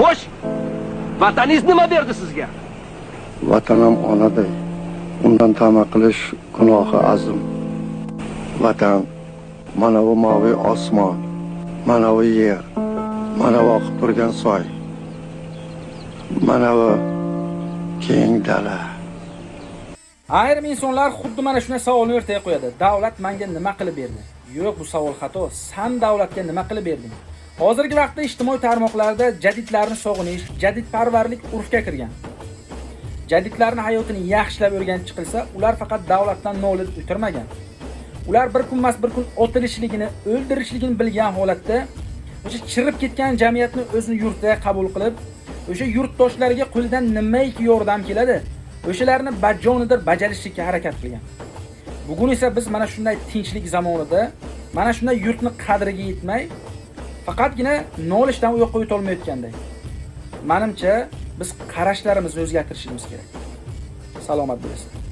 Xo'sh, vataningiz nima berdi sizga? Vatanam onaday. Undan tama qilish gunohi azim. Vatan mana bu maviy osmon, mana bu yer, mana bu oqib turgan soy, mana bu keng dala. Ayrim insonlar xuddi mana shunday savolni o'rtaga qo'yadi. Davlat menga nima qilib berdi? Yo'q, bu savol xato. Sen davlatga nima qilib berding? Hozirgi vaqtda ijtimoiy tarmoqlarda jadidlarni sog'inish, jadidparvarlik urfga kirgan. Jadidlarning hayotini yaxshilab o'rganib chiqilsa, ular faqat davlatdan nolib o'tirmagan. Ular bir kunmas bir kun otilishligini, o'ldirishligini bilgan holatda o'sha chirib ketgan jamiyatni o'zini yurtida qabul qilib, o'sha yurtdoshlariga qo'lidan nimaiki yordam keladi, o'shalarni bajonidir bajarishga harakat qilgan. Bugun esa biz mana shunday tinchlik zamonida, mana shunday yurtni qadriga yetmay, faqatgina nolishdan u yoqqa o'ta olmayotganday. Menimcha, biz qarashlarimizni o'zgartirishimiz kerak. Salomat bo'linglar.